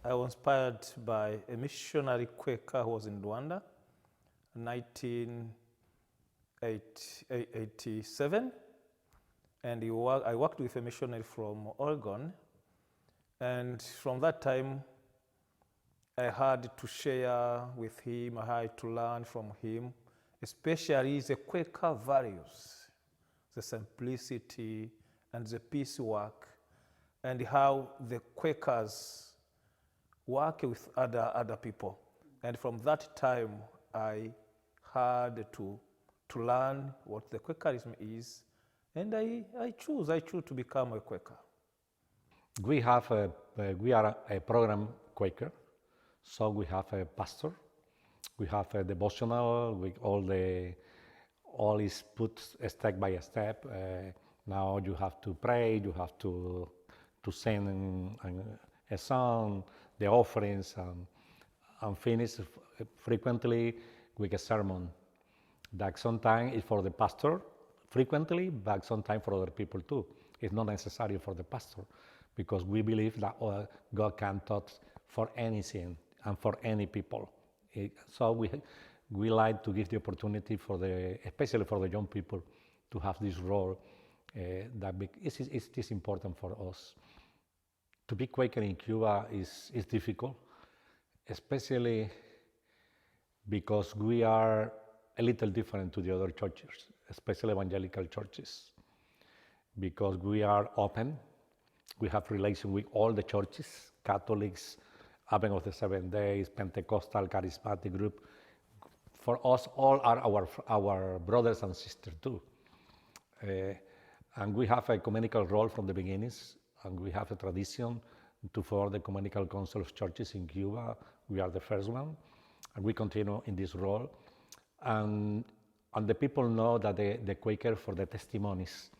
I was inspired by a missionary Quaker who was in Rwanda in 1987. And I worked with a missionary from Oregon. And from that time, I had to share with him, I had to learn from him, especially the Quaker values, the simplicity and the peace work, and how the Quakers work with other people. And from that time, I had to learn what the Quakerism is, and I choose to become a Quaker. We are a program Quaker, so we have a pastor, we have a devotional with all is put step by step. Now you have to pray, you have to sing a song, the offerings, and finish frequently with a sermon. That sometimes is for the pastor frequently, but sometimes for other people too. It's not necessary for the pastor, because we believe that God can talk for any sin and for any people. So we like to give the opportunity especially for the young people, to have this role. That it is important for us. To be Quaker in Cuba is difficult, especially because we are a little different to the other churches, especially evangelical churches, because we are open. We have relation with all the churches, Catholics, Advent of the Seventh Days, Pentecostal, Charismatic group. For us, all are our brothers and sisters too. And we have a ecumenical role from the beginnings, and we have a tradition to form the Ecumenical Council of Churches in Cuba. We are the first one, and we continue in this role. And the people know that the Quaker, for the testimonies,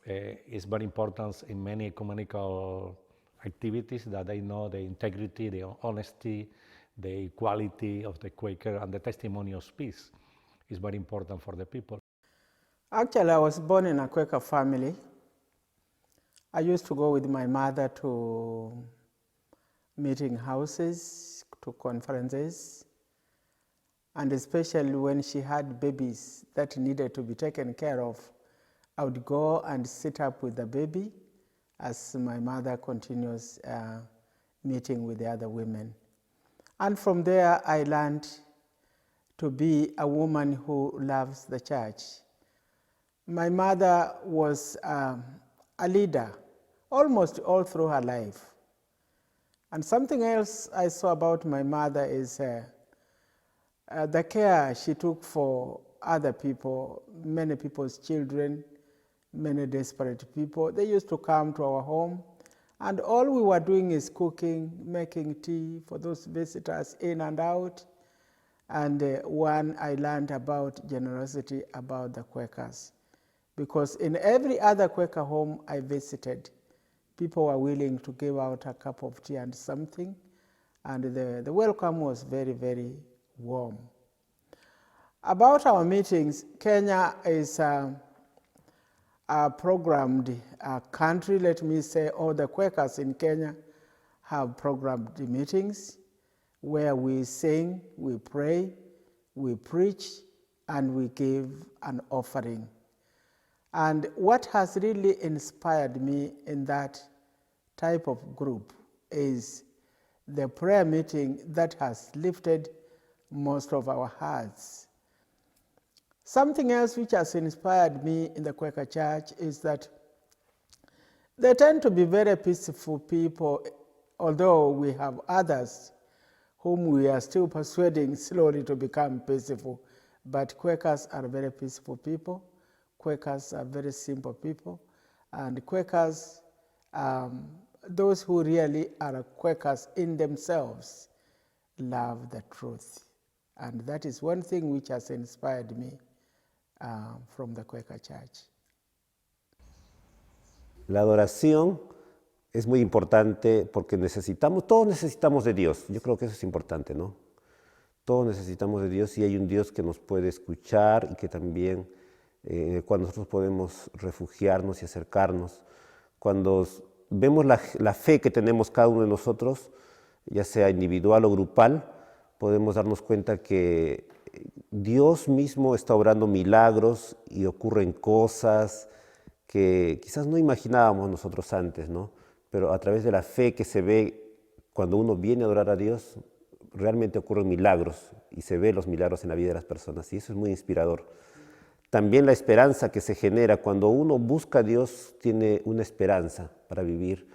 is very important in many ecumenical activities, that they know the integrity, the honesty, the equality of the Quaker, and the testimony of peace is very important for the people. Actually, I was born in a Quaker family. I used to go with my mother to meeting houses, to conferences, and especially when she had babies that needed to be taken care of, I would go and sit up with the baby as my mother continues meeting with the other women. And from there, I learned to be a woman who loves the church. My mother was a leader almost all through her life. And something else I saw about my mother is the care she took for other people, many people's children, many desperate people. They used to come to our home, and all we were doing is cooking, making tea for those visitors in and out. And one, I learned about generosity about the Quakers, because in every other Quaker home I visited, people were willing to give out a cup of tea and something, and the welcome was very, very warm. About our meetings, Kenya is a programmed country, let me say. All the Quakers in Kenya have programmed meetings where we sing, we pray, we preach, and we give an offering. And what has really inspired me in that type of group is the prayer meeting that has lifted most of our hearts. Something else which has inspired me in the Quaker Church is that they tend to be very peaceful people, although we have others whom we are still persuading slowly to become peaceful. But Quakers are very peaceful people. Quakers are very simple people. And Quakers, those who really are Quakers in themselves, love the truth. And that is one thing which has inspired me from the Quaker Church. La adoración es muy importante porque todos necesitamos de Dios. Yo creo que eso es importante, ¿no? Todos necesitamos de Dios, y hay un Dios que nos puede escuchar y que también, cuando nosotros podemos refugiarnos y acercarnos. Cuando vemos la fe que tenemos cada uno de nosotros, ya sea individual o grupal, podemos darnos cuenta que Dios mismo está obrando milagros y ocurren cosas que quizás no imaginábamos nosotros antes, ¿no? Pero a través de la fe que se ve cuando uno viene a adorar a Dios, realmente ocurren milagros y se ven los milagros en la vida de las personas y eso es muy inspirador. También la esperanza que se genera cuando uno busca a Dios tiene una esperanza para vivir.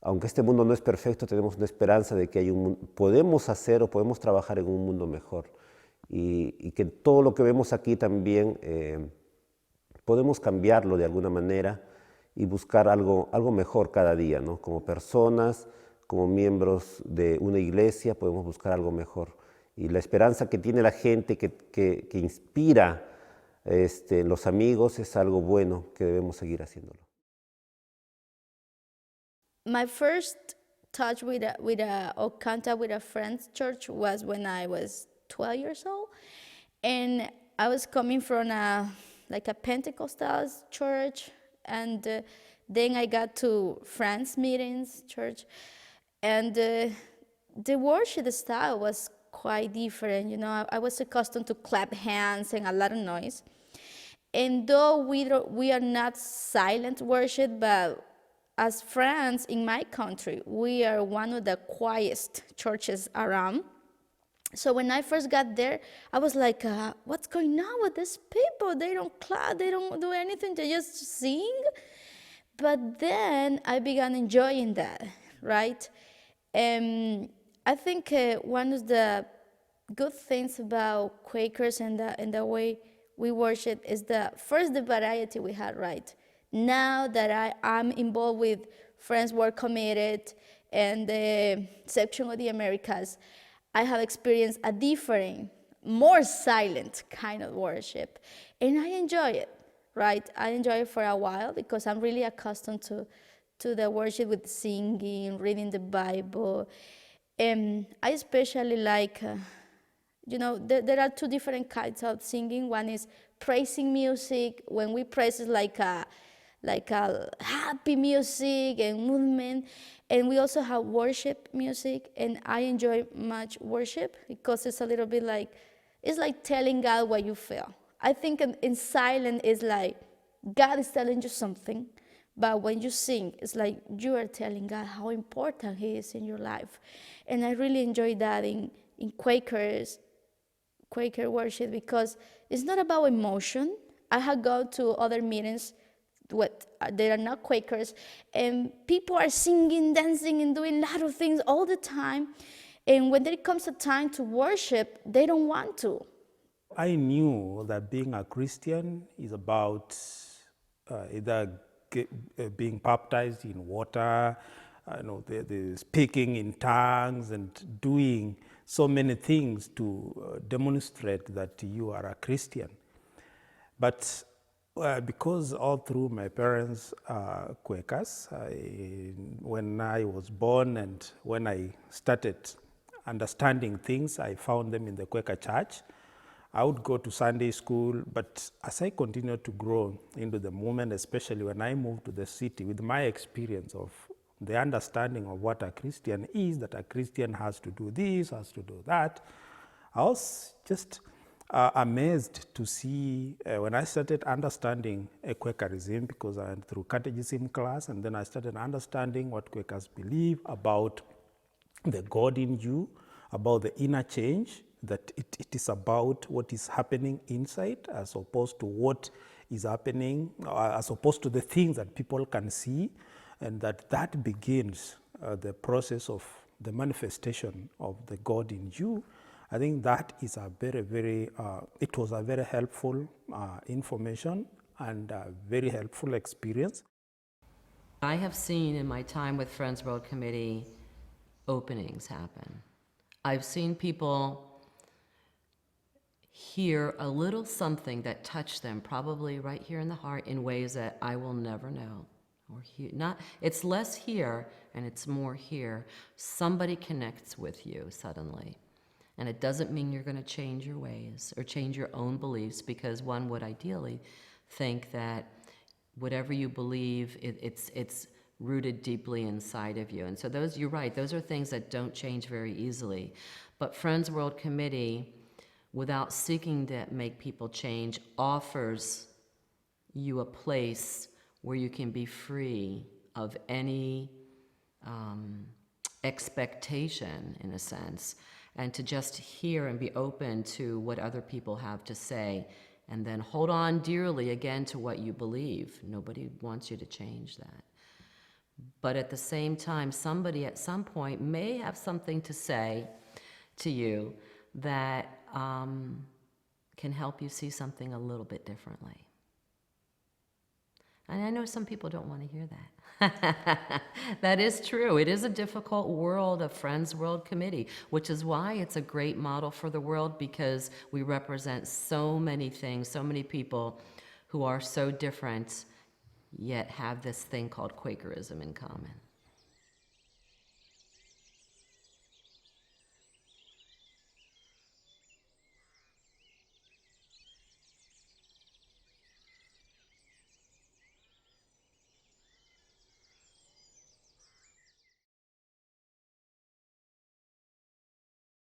Aunque este mundo no es perfecto, tenemos una esperanza de que podemos hacer o podemos trabajar en un mundo mejor y que todo lo que vemos aquí también podemos cambiarlo de alguna manera y buscar algo mejor cada día, ¿no? Como personas, como miembros de una iglesia, podemos buscar algo mejor. Y la esperanza que tiene la gente, que inspira los amigos, es algo bueno que debemos seguir haciéndolo. My first touch or contact with a friend's church was when I was 12 years old, and I was coming from a Pentecostal church, and then I got to friends meetings church, and the worship style was quite different. You know, I was accustomed to clap hands and a lot of noise, and though we are not silent worship, but as friends in my country, we are one of the quietest churches around. So when I first got there, I was like, what's going on with these people? They don't clap, they don't do anything, they just sing. But then I began enjoying that, right? I think one of the good things about Quakers and the way we worship is the variety we had, right? Now that I'm involved with Friends Work Committed and the section of the Americas, I have experienced a different, more silent kind of worship. And I enjoy it, right? I enjoy it for a while because I'm really accustomed to the worship with singing, reading the Bible. I especially like, there are two different kinds of singing. One is praising music. When we praise, it's like a happy music and movement. And we also have worship music, and I enjoy much worship because it's a little bit it's like telling God what you feel. I think in silence is like God is telling you something, but when you sing, it's like you are telling God how important He is in your life. And I really enjoy that in Quaker worship because it's not about emotion. I have gone to other meetings they are not Quakers, and people are singing, dancing, and doing a lot of things all the time. And when there comes a time to worship, they don't want to. I knew that being a Christian is about either being baptized in water, the speaking in tongues, and doing so many things to demonstrate that you are a Christian. But because all through my parents are Quakers, when I was born and when I started understanding things, I found them in the Quaker church. I would go to Sunday school, but as I continued to grow into the movement, especially when I moved to the city, with my experience of the understanding of what a Christian is, that a Christian has to do this, has to do that, I was just amazed to see when I started understanding Quakerism, because I went through catechism class, and then I started understanding what Quakers believe about the God in you, about the inner change, that it is about what is happening inside as opposed to what is happening, as opposed to the things that people can see, and that begins the process of the manifestation of the God in you. I think that is a it was a very helpful information and a very helpful experience. I have seen in my time with Friends World Committee openings happen. I've seen people hear a little something that touched them, probably right here in the heart, in ways that I will never know. Or it's less here and it's more here. Somebody connects with you suddenly. And it doesn't mean you're going to change your ways or change your own beliefs, because one would ideally think that whatever you believe, it's rooted deeply inside of you. And so those, you're right, those are things that don't change very easily. But Friends World Committee, without seeking to make people change, offers you a place where you can be free of any expectation, in a sense, and to just hear and be open to what other people have to say, and then hold on dearly again to what you believe. Nobody wants you to change that. But at the same time, somebody at some point may have something to say to you that can help you see something a little bit differently. And I know some people don't want to hear that. That is true. It is a difficult world of Friends World Committee, which is why it's a great model for the world, because we represent so many things, so many people who are so different, yet have this thing called Quakerism in common.